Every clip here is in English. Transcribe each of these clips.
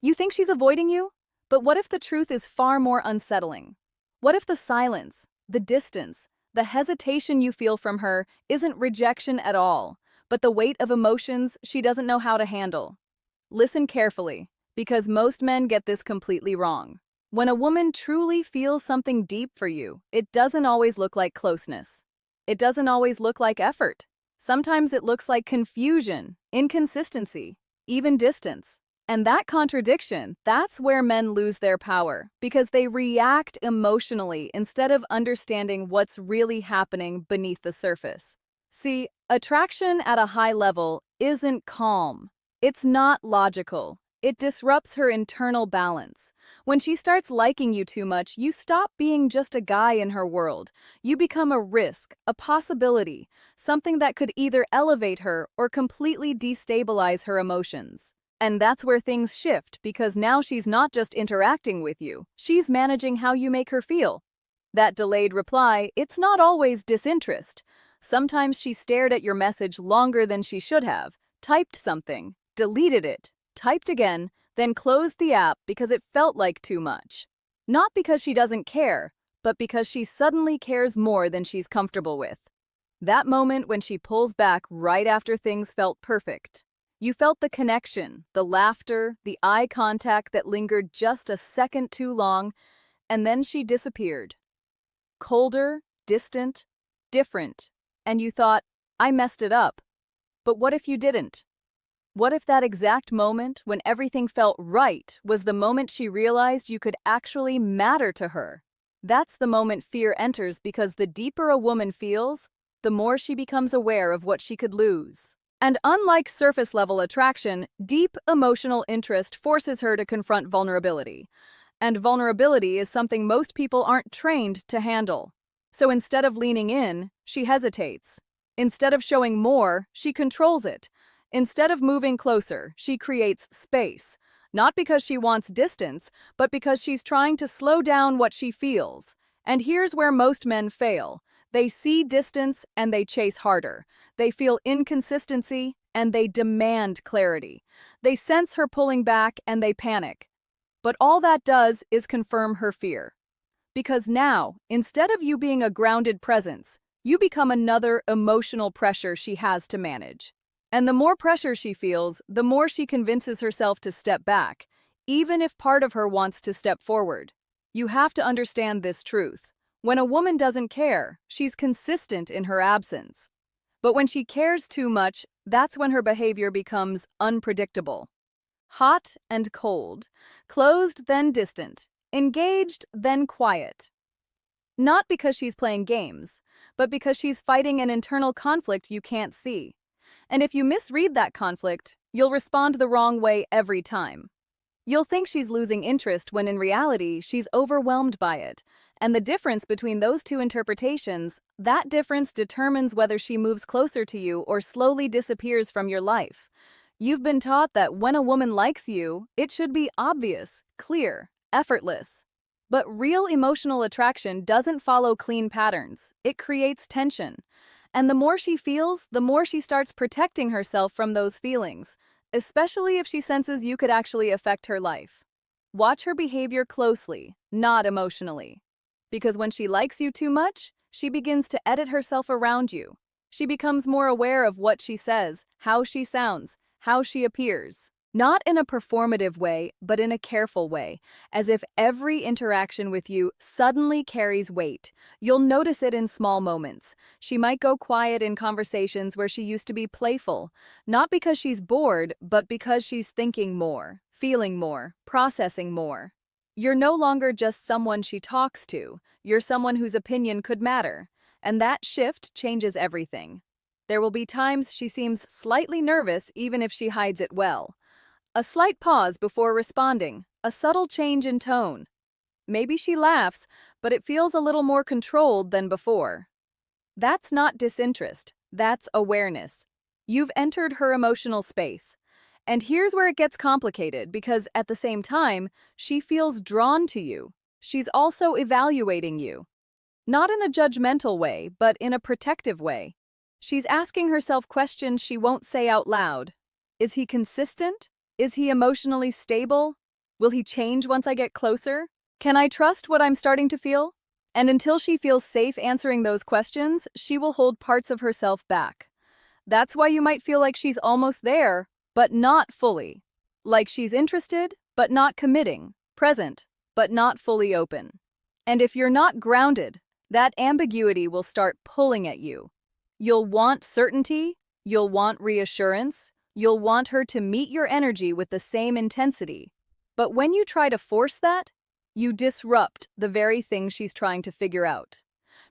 You think she's avoiding you? But what if the truth is far more unsettling? What if the silence, the distance, the hesitation you feel from her isn't rejection at all, but the weight of emotions she doesn't know how to handle? Listen carefully, because most men get this completely wrong. When a woman truly feels something deep for you, it doesn't always look like closeness. It doesn't always look like effort. Sometimes it looks like confusion, inconsistency, even distance. And that contradiction, that's where men lose their power, because they react emotionally instead of understanding what's really happening beneath the surface. See, attraction at a high level isn't calm. It's not logical. It disrupts her internal balance. When she starts liking you too much, you stop being just a guy in her world. You become a risk, a possibility, something that could either elevate her or completely destabilize her emotions. And that's where things shift, because now she's not just interacting with you, she's managing how you make her feel. That delayed reply, it's not always disinterest. Sometimes she stared at your message longer than she should have, typed something, deleted it, typed again, then closed the app because it felt like too much. Not because she doesn't care, but because she suddenly cares more than she's comfortable with. That moment when she pulls back right after things felt perfect. You felt the connection, the laughter, the eye contact that lingered just a second too long, and then she disappeared. Colder, distant, different, and you thought, I messed it up. But what if you didn't? What if that exact moment, when everything felt right, was the moment she realized you could actually matter to her? That's the moment fear enters, because the deeper a woman feels, the more she becomes aware of what she could lose. And unlike surface-level attraction, deep emotional interest forces her to confront vulnerability. And vulnerability is something most people aren't trained to handle. So instead of leaning in, she hesitates. Instead of showing more, she controls it. Instead of moving closer, she creates space. Not because she wants distance, but because she's trying to slow down what she feels. And here's where most men fail. They see distance and they chase harder. They feel inconsistency and they demand clarity. They sense her pulling back and they panic. But all that does is confirm her fear. Because now, instead of you being a grounded presence, you become another emotional pressure she has to manage. And the more pressure she feels, the more she convinces herself to step back, even if part of her wants to step forward. You have to understand this truth. When a woman doesn't care, she's consistent in her absence. But when she cares too much, that's when her behavior becomes unpredictable. Hot and cold, closed then distant, engaged then quiet. Not because she's playing games, but because she's fighting an internal conflict you can't see. And if you misread that conflict, you'll respond the wrong way every time. You'll think she's losing interest when in reality she's overwhelmed by it. And the difference between those two interpretations, that difference determines whether she moves closer to you or slowly disappears from your life. You've been taught that when a woman likes you, it should be obvious, clear, effortless. But real emotional attraction doesn't follow clean patterns. It creates tension. And the more she feels, the more she starts protecting herself from those feelings, especially if she senses you could actually affect her life. Watch her behavior closely, not emotionally. Because when she likes you too much, she begins to edit herself around you. She becomes more aware of what she says, how she sounds, how she appears. Not in a performative way, but in a careful way, as if every interaction with you suddenly carries weight. You'll notice it in small moments. She might go quiet in conversations where she used to be playful, not because she's bored, but because she's thinking more, feeling more, processing more. You're no longer just someone she talks to, you're someone whose opinion could matter, and that shift changes everything. There will be times she seems slightly nervous even if she hides it well. A slight pause before responding, a subtle change in tone. Maybe she laughs, but it feels a little more controlled than before. That's not disinterest, that's awareness. You've entered her emotional space. And here's where it gets complicated, because at the same time, she feels drawn to you. She's also evaluating you. Not in a judgmental way, but in a protective way. She's asking herself questions she won't say out loud. Is he consistent? Is he emotionally stable? Will he change once I get closer? Can I trust what I'm starting to feel? And until she feels safe answering those questions, she will hold parts of herself back. That's why you might feel like she's almost there, but not fully. Like she's interested, but not committing, present, but not fully open. And if you're not grounded, that ambiguity will start pulling at you. You'll want certainty, you'll want reassurance, you'll want her to meet your energy with the same intensity. But when you try to force that, you disrupt the very thing she's trying to figure out.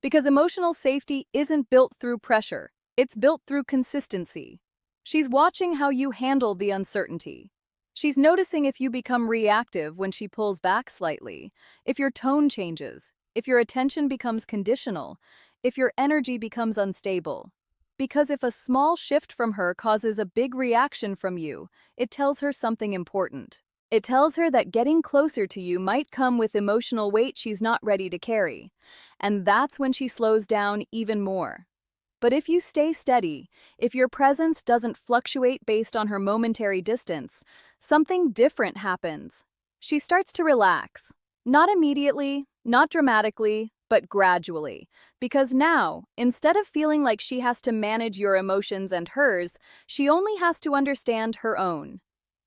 Because emotional safety isn't built through pressure, it's built through consistency. She's watching how you handle the uncertainty. She's noticing if you become reactive when she pulls back slightly, if your tone changes, if your attention becomes conditional, if your energy becomes unstable. Because if a small shift from her causes a big reaction from you, it tells her something important. It tells her that getting closer to you might come with emotional weight she's not ready to carry. And that's when she slows down even more. But if you stay steady, if your presence doesn't fluctuate based on her momentary distance, something different happens. She starts to relax. Not immediately, not dramatically, but gradually. Because now, instead of feeling like she has to manage your emotions and hers, she only has to understand her own.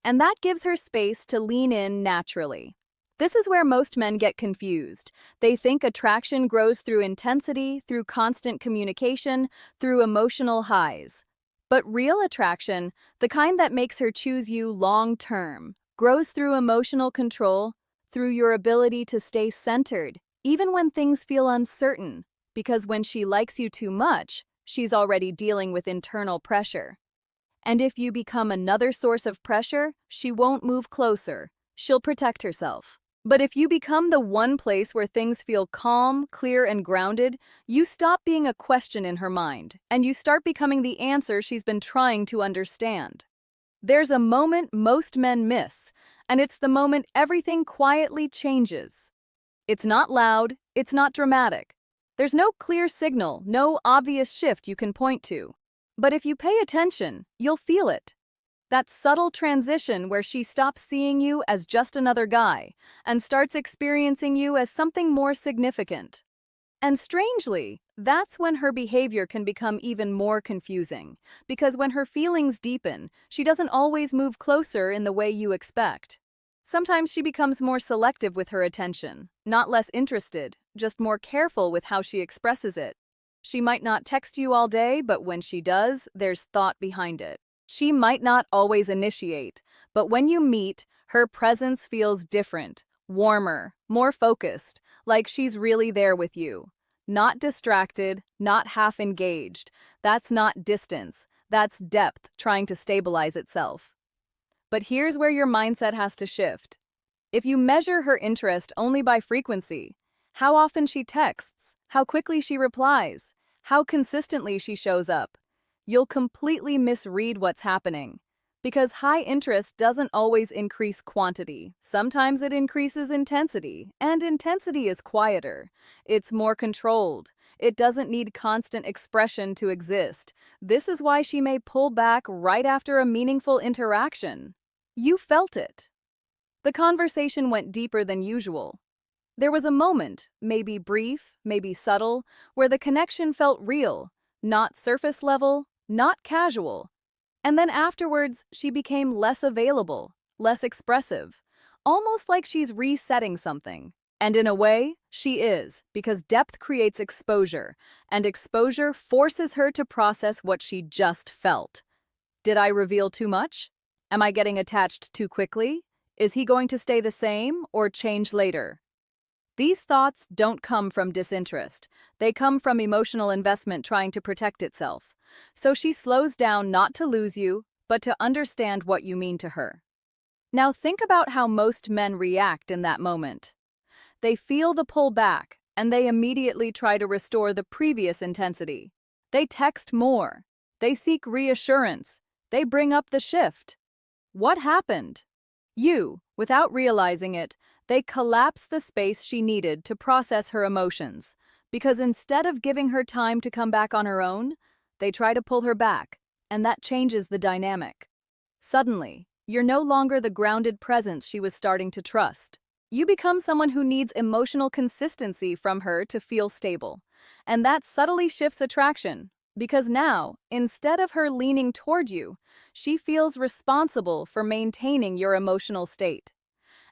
And that gives her space to lean in naturally. This is where most men get confused. They think attraction grows through intensity, through constant communication, through emotional highs. But real attraction, the kind that makes her choose you long-term, grows through emotional control, through your ability to stay centered, even when things feel uncertain. Because when she likes you too much, she's already dealing with internal pressure. And if you become another source of pressure, she won't move closer. She'll protect herself. But if you become the one place where things feel calm, clear, and grounded, you stop being a question in her mind, and you start becoming the answer she's been trying to understand. There's a moment most men miss, and it's the moment everything quietly changes. It's not loud, it's not dramatic. There's no clear signal, no obvious shift you can point to. But if you pay attention, you'll feel it. That subtle transition where she stops seeing you as just another guy and starts experiencing you as something more significant. And strangely, that's when her behavior can become even more confusing, because when her feelings deepen, she doesn't always move closer in the way you expect. Sometimes she becomes more selective with her attention, not less interested, just more careful with how she expresses it. She might not text you all day, but when she does, there's thought behind it. She might not always initiate, but when you meet, her presence feels different, warmer, more focused, like she's really there with you. Not distracted, not half-engaged. That's not distance. That's depth trying to stabilize itself. But here's where your mindset has to shift. If you measure her interest only by frequency, how often she texts, how quickly she replies, how consistently she shows up, you'll completely misread what's happening. Because high interest doesn't always increase quantity. Sometimes it increases intensity, and intensity is quieter. It's more controlled. It doesn't need constant expression to exist. This is why she may pull back right after a meaningful interaction. You felt it. The conversation went deeper than usual. There was a moment, maybe brief, maybe subtle, where the connection felt real, not surface level, not casual. And then afterwards, she became less available, less expressive, almost like she's resetting something. And in a way, she is, because depth creates exposure, and exposure forces her to process what she just felt. Did I reveal too much? Am I getting attached too quickly? Is he going to stay the same or change later? These thoughts don't come from disinterest. They come from emotional investment trying to protect itself. So she slows down not to lose you, but to understand what you mean to her. Now think about how most men react in that moment. They feel the pull back, and they immediately try to restore the previous intensity. They text more. They seek reassurance. They bring up the shift. What happened? You, without realizing it, they collapse the space she needed to process her emotions, because instead of giving her time to come back on her own, they try to pull her back, and that changes the dynamic. Suddenly, You're no longer the grounded presence she was starting to trust. You become someone who needs emotional consistency from her to feel stable. And that subtly shifts attraction, because now, instead of her leaning toward you, she feels responsible for maintaining your emotional state.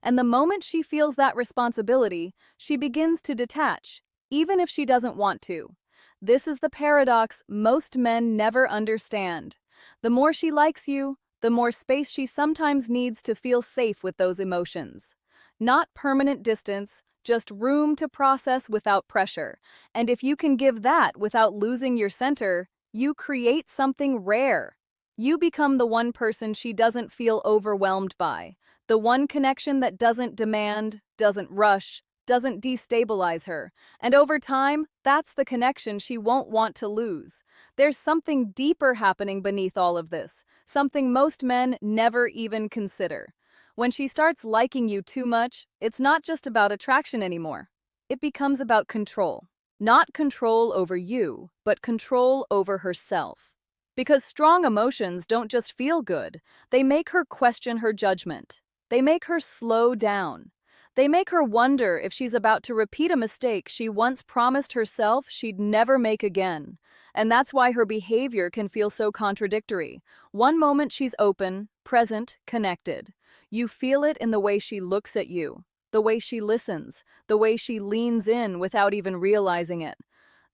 And the moment she feels that responsibility, she begins to detach, even if she doesn't want to. This is the paradox most men never understand. The more she likes you, the more space she sometimes needs to feel safe with those emotions. Not permanent distance, just room to process without pressure. And if you can give that without losing your center, you create something rare. You become the one person she doesn't feel overwhelmed by, the one connection that doesn't demand, doesn't rush, doesn't destabilize her. And over time, that's the connection she won't want to lose. There's something deeper happening beneath all of this, something most men never even consider. When she starts liking you too much, it's not just about attraction anymore. It becomes about control. Not control over you, but control over herself. Because strong emotions don't just feel good, they make her question her judgment. They make her slow down. They make her wonder if she's about to repeat a mistake she once promised herself she'd never make again. And that's why her behavior can feel so contradictory. One moment she's open, present, connected. You feel it in the way she looks at you, the way she listens, the way she leans in without even realizing it.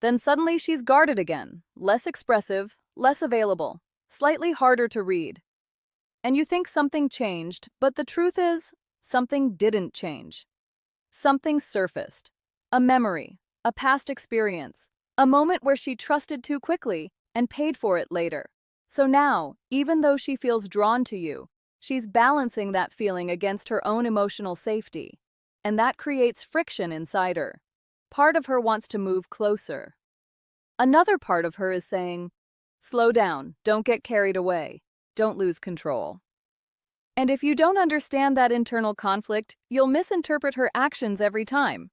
Then suddenly she's guarded again, less expressive, less available, slightly harder to read. And you think something changed, but the truth is, something didn't change. Something surfaced. A memory, a past experience, a moment where she trusted too quickly and paid for it later. So now, even though she feels drawn to you, she's balancing that feeling against her own emotional safety. And that creates friction inside her. Part of her wants to move closer. Another part of her is saying, slow down, don't get carried away, don't lose control. And if you don't understand that internal conflict, you'll misinterpret her actions every time.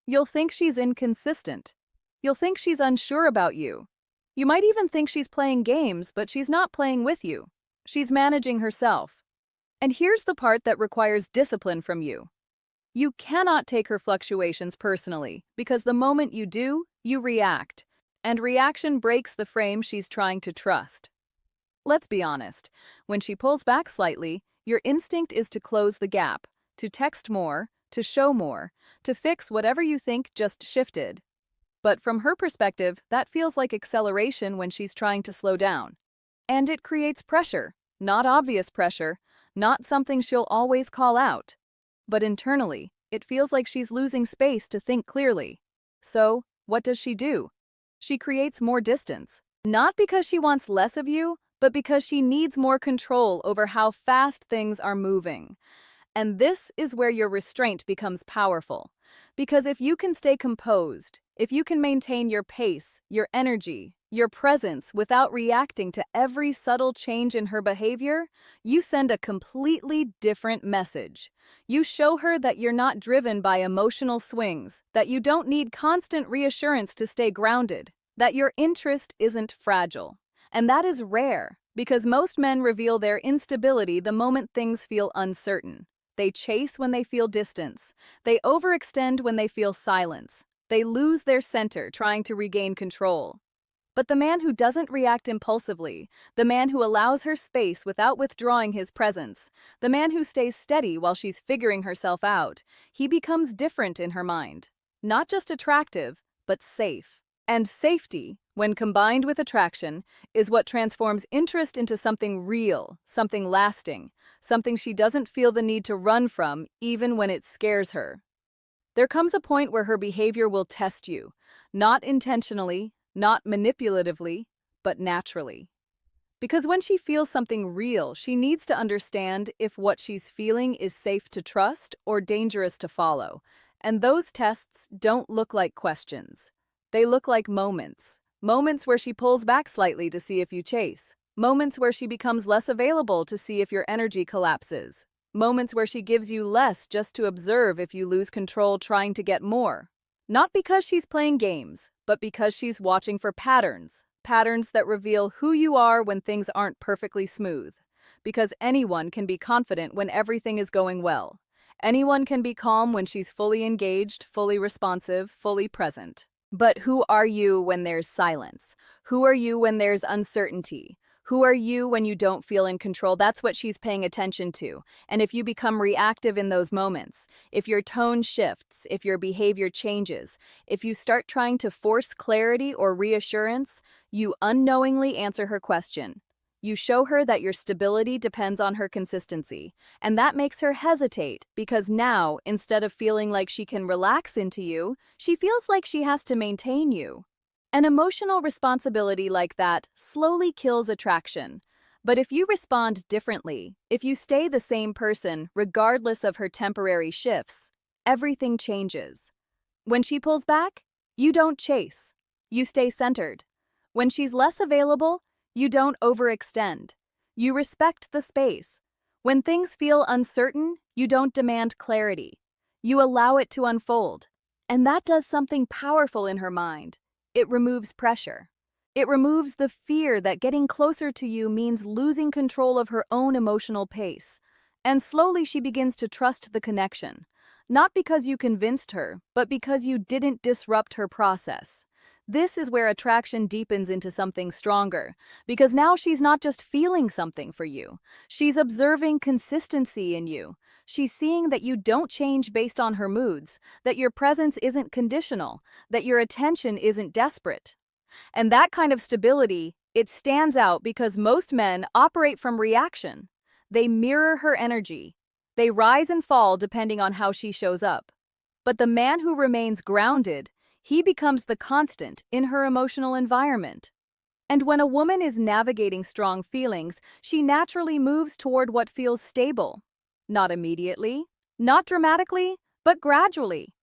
You'll think she's inconsistent. You'll think she's unsure about you. You might even think she's playing games, but she's not playing with you. She's managing herself. And here's the part that requires discipline from you. You cannot take her fluctuations personally, because the moment you do, you react. And reaction breaks the frame she's trying to trust. Let's be honest. When she pulls back slightly, your instinct is to close the gap, to text more, to show more, to fix whatever you think just shifted. But from her perspective, that feels like acceleration when she's trying to slow down. And it creates pressure, not obvious pressure, not something she'll always call out. But internally, it feels like she's losing space to think clearly. So, what does she do? She creates more distance. Not because she wants less of you, but because she needs more control over how fast things are moving. And this is where your restraint becomes powerful. Because if you can stay composed, if you can maintain your pace, your energy, your presence without reacting to every subtle change in her behavior, you send a completely different message. You show her that you're not driven by emotional swings, that you don't need constant reassurance to stay grounded, that your interest isn't fragile. And that is rare, because most men reveal their instability the moment things feel uncertain. They chase when they feel distance. They overextend when they feel silence. They lose their center trying to regain control. But the man who doesn't react impulsively, the man who allows her space without withdrawing his presence, the man who stays steady while she's figuring herself out, he becomes different in her mind. Not just attractive, but safe. And safety, when combined with attraction, is what transforms interest into something real, something lasting, something she doesn't feel the need to run from even when it scares her. There comes a point where her behavior will test you, not intentionally, not manipulatively, but naturally. Because when she feels something real, she needs to understand if what she's feeling is safe to trust or dangerous to follow. And those tests don't look like questions. They look like moments. Moments where she pulls back slightly to see if you chase. Moments where she becomes less available to see if your energy collapses. Moments where she gives you less just to observe if you lose control trying to get more. Not because she's playing games, but because she's watching for patterns. Patterns that reveal who you are when things aren't perfectly smooth. because anyone can be confident when everything is going well. Anyone can be calm when she's fully engaged, fully responsive, fully present. But who are you when there's silence? Who are you when there's uncertainty? Who are you when you don't feel in control? That's what she's paying attention to. And if you become reactive in those moments, if your tone shifts, if your behavior changes, if you start trying to force clarity or reassurance, you unknowingly answer her question. You show her that your stability depends on her consistency, and that makes her hesitate because now, instead of feeling like she can relax into you, she feels like she has to maintain you. An emotional responsibility like that slowly kills attraction. But if you respond differently, if you stay the same person regardless of her temporary shifts, everything changes. When she pulls back, you don't chase. You stay centered. When she's less available, you don't overextend. You respect the space. When things feel uncertain, you don't demand clarity. You allow it to unfold. And that does something powerful in her mind. It removes pressure. It removes the fear that getting closer to you means losing control of her own emotional pace. And slowly she begins to trust the connection. Not because you convinced her, but because you didn't disrupt her process. This is where attraction deepens into something stronger, because now she's not just feeling something for you. She's observing consistency in you. She's seeing that you don't change based on her moods, that your presence isn't conditional, that your attention isn't desperate. And that kind of stability, it stands out because most men operate from reaction. They mirror her energy. They rise and fall depending on how she shows up. But the man who remains grounded, he becomes the constant in her emotional environment. And when a woman is navigating strong feelings, she naturally moves toward what feels stable. Not immediately, not dramatically, but gradually.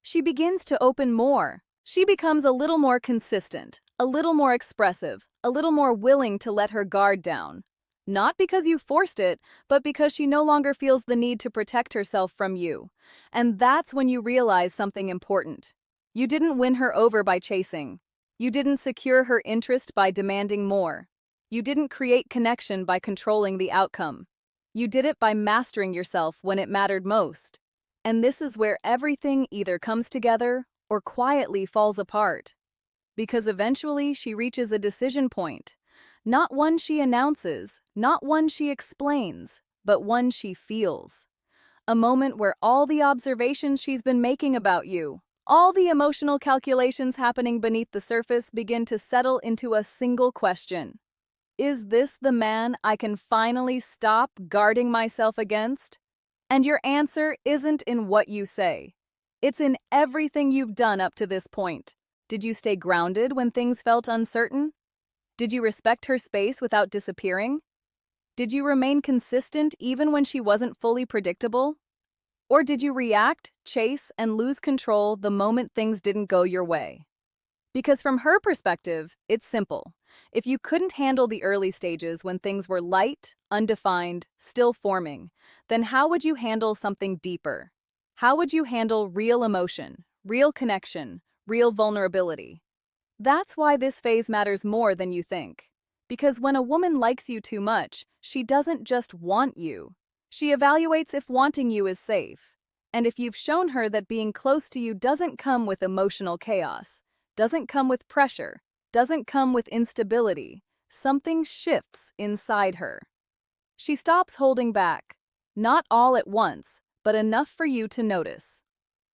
She begins to open more. She becomes a little more consistent, a little more expressive, a little more willing to let her guard down. Not because you forced it, but because she no longer feels the need to protect herself from you. And that's when you realize something important. You didn't win her over by chasing. You didn't secure her interest by demanding more. You didn't create connection by controlling the outcome. You did it by mastering yourself when it mattered most. And this is where everything either comes together or quietly falls apart. Because eventually she reaches a decision point. Not one she announces, not one she explains, but one she feels. A moment where all the observations she's been making about you, all the emotional calculations happening beneath the surface begin to settle into a single question. Is this the man I can finally stop guarding myself against? And your answer isn't in what you say. It's in everything you've done up to this point. Did you stay grounded when things felt uncertain? Did you respect her space without disappearing? Did you remain consistent even when she wasn't fully predictable? Or did you react, chase, and lose control the moment things didn't go your way? Because from her perspective, it's simple. If you couldn't handle the early stages when things were light, undefined, still forming, then how would you handle something deeper? How would you handle real emotion, real connection, real vulnerability? That's why this phase matters more than you think. Because when a woman likes you too much, she doesn't just want you. She evaluates if wanting you is safe. And if you've shown her that being close to you doesn't come with emotional chaos, doesn't come with pressure, doesn't come with instability, something shifts inside her. She stops holding back. Not all at once, but enough for you to notice.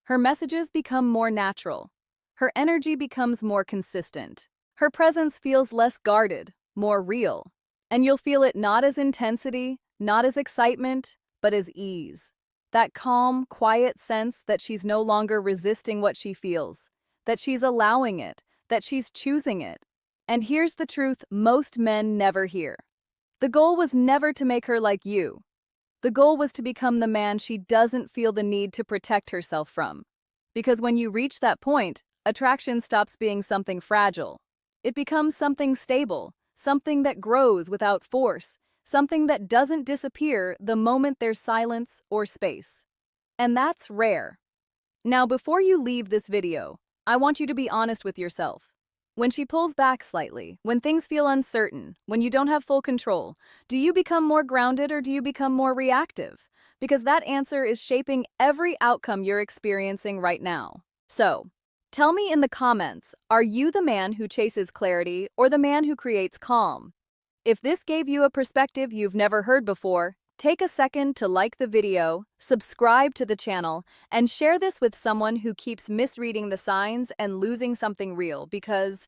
Her messages become more natural. Her energy becomes more consistent. Her presence feels less guarded, more real. And you'll feel it not as intensity, not as excitement, but as ease. That calm, quiet sense that she's no longer resisting what she feels, that she's allowing it, that she's choosing it. And here's the truth most men never hear. The goal was never to make her like you. The goal was to become the man she doesn't feel the need to protect herself from. Because when you reach that point, attraction stops being something fragile. It becomes something stable, something that grows without force, something that doesn't disappear the moment there's silence or space. And that's rare. Now, before you leave this video, I want you to be honest with yourself. When she pulls back slightly, when things feel uncertain, when you don't have full control, do you become more grounded or do you become more reactive? Because that answer is shaping every outcome you're experiencing right now. So, tell me in the comments, are you the man who chases clarity or the man who creates calm? If this gave you a perspective you've never heard before, take a second to like the video, subscribe to the channel, and share this with someone who keeps misreading the signs and losing something real because